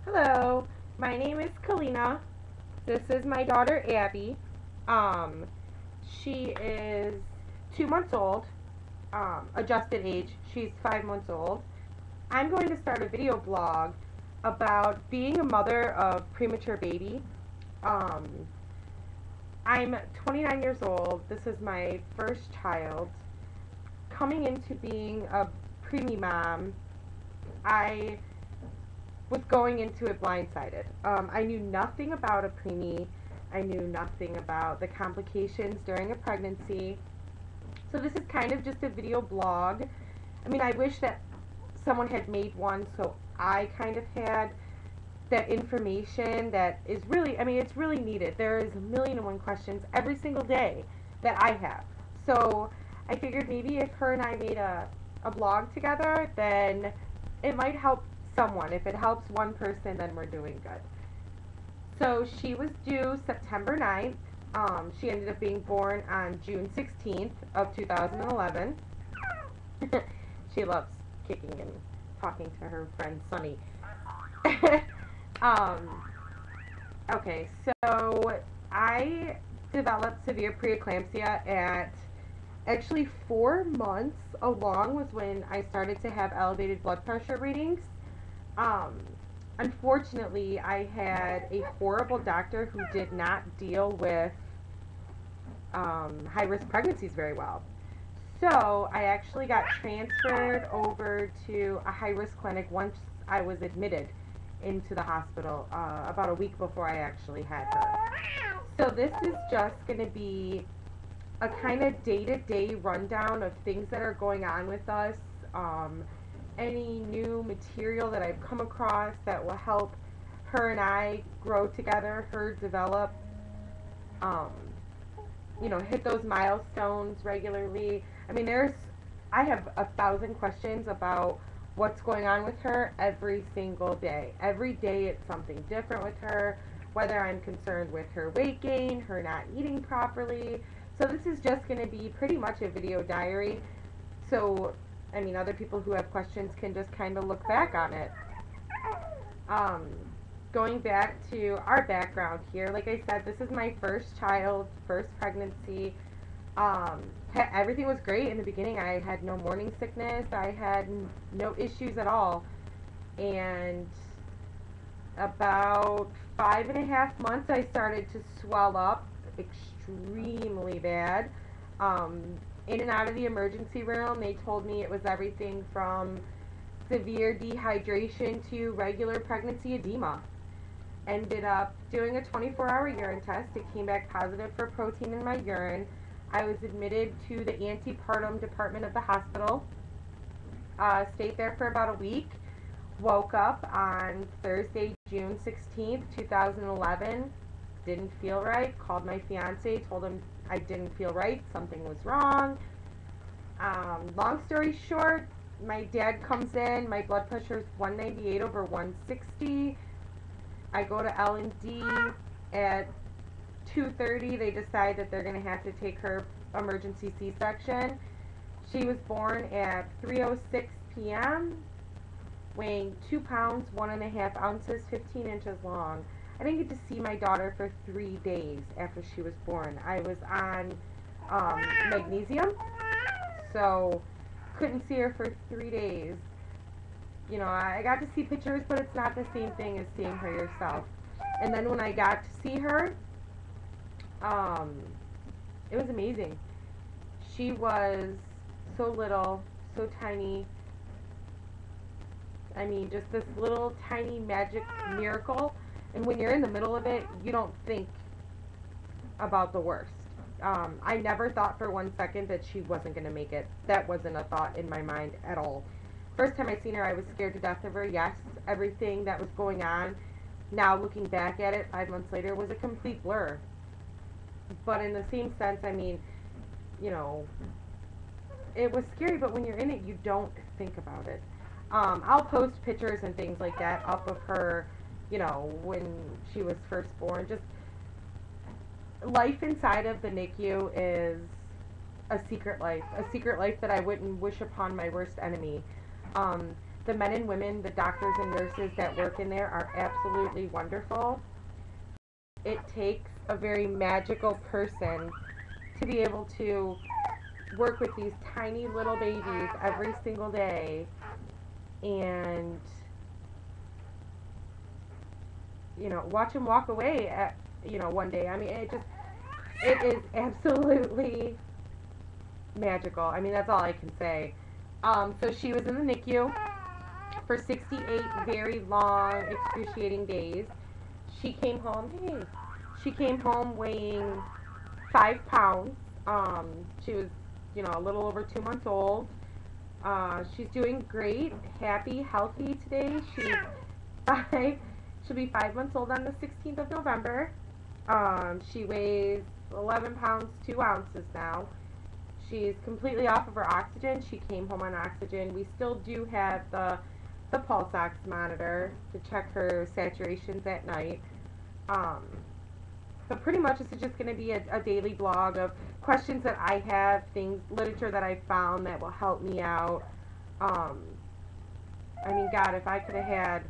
Hello, my name is Kalina. This is my daughter Abby. Um, she is 2 months old. Adjusted age, she's 5 months old. I'm going to start a video blog about being a mother of premature baby. Um, I'm 29 years old. This is my first child. Coming into being a preemie mom, I was going into it blindsided. I knew nothing about a preemie. I knew nothing about the complications during a pregnancy. So this is kind of just a video blog. I mean, I wish that someone had made one so I kind of had that information that is really, I mean, it's really needed. There is a million and one questions every single day that I have. So I figured maybe if her and I made a blog together, then it might help someone. If it helps one person, then we're doing good. So she was due September 9th. She ended up being born on June 16th of 2011. She loves kicking and talking to her friend Sunny. um, okay, so I developed severe preeclampsia at actually 4 months along was when I started to have elevated blood pressure readings. Um, Unfortunately, I had a horrible doctor who did not deal with high risk pregnancies very well. So I actually got transferred over to a high risk clinic once I was admitted into the hospital about a week before I actually had her. So this is just going to be a kind of day-to-day rundown of things that are going on with us, any new material that I've come across that will help her and I grow together, her develop, um, hit those milestones regularly. I mean, I have 1,000 questions about what's going on with her every single day. Every day it's something different with her, whether I'm concerned with her weight gain, her not eating properly. So this is just going to be pretty much a video diary. So, I mean, other people who have questions can just kind of look back on it. Um, Going back to our background here, like I said, this is my first child, first pregnancy. Um, Everything was great in the beginning. I had no morning sickness. I had no issues at all. And about 5.5 months, I started to swell up extremely bad. Um, in and out of the emergency room, they told me it was everything from severe dehydration to regular pregnancy edema. Ended up doing a 24-hour urine test. It came back positive for protein in my urine. I was admitted to the antepartum department of the hospital. Stayed there for about a week. Woke up on Thursday, June 16th, 2011. Didn't feel right. Called my fiance, told him I didn't feel right. Something was wrong. Long story short, my dad comes in. My blood pressure is 198 over 160. I go to L&D at 2:30. They decide that they're going to have to take her emergency C-section. She was born at 3:06 p.m., weighing 2 pounds, 1.5 ounces, 15 inches long. I didn't get to see my daughter for 3 days after she was born. I was on magnesium, so couldn't see her for 3 days. I got to see pictures, but it's not the same thing as seeing her yourself. And then when I got to see her, um, it was amazing. She was so little, so tiny. I mean, just this little tiny magic miracle. And when you're in the middle of it, you don't think about the worst. I never thought for 1 second that she wasn't going to make it. That wasn't a thought in my mind at all. First time I seen her, I was scared to death of her. Yes, everything that was going on, now looking back at it 5 months later, was a complete blur. But in the same sense, I mean, you know, it was scary, but when you're in it, you don't think about it. I'll post pictures and things like that up of her, when she was first born. Just life inside of the NICU is a secret life that I wouldn't wish upon my worst enemy. Um, the men and women, the doctors and nurses that work in there are absolutely wonderful. It takes a very magical person to be able to work with these tiny little babies every single day and, you know, watch them walk away at, you know, one day. I mean, it is absolutely magical. I mean, that's all I can say. So she was in the NICU for 68 very long, excruciating days. She came home, she came home weighing 5 pounds. She was, you know, a little over 2 months old. She's doing great, happy, healthy today. Five, she'll be 5 months old on the 16th of November. She weighs 11 pounds, 2 ounces now. She's completely off of her oxygen. She came home on oxygen. We still do have the pulse ox monitor to check her saturations at night. So pretty much this is just going to be a daily blog of questions that I have, things, literature that I found that will help me out. I mean, God, if I could have had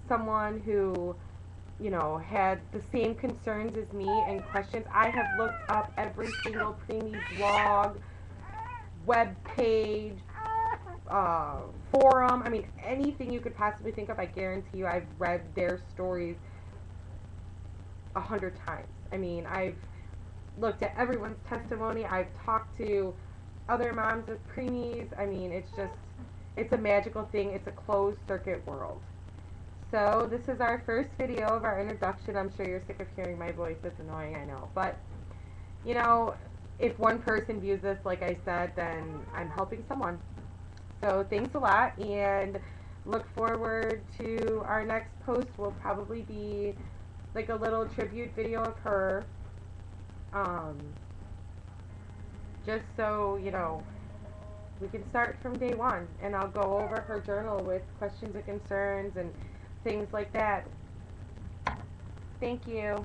someone who, you know, had the same concerns as me and questions. I have looked up every single preemie blog, web page, forum. I mean, anything you could possibly think of, I guarantee you I've read their stories 100 times. I mean, I've looked at everyone's testimony. I've talked to other moms of preemies. I mean, it's a magical thing. It's a closed circuit world. So this is our first video of our introduction. I'm sure you're sick of hearing my voice. It's annoying, I know. But, you know, if one person views this, like I said, then I'm helping someone. So thanks a lot, and look forward to our next post. Will probably be like a little tribute video of her. Just so, you know, we can start from day one, and I'll go over her journal with questions and concerns and things like that. Thank you.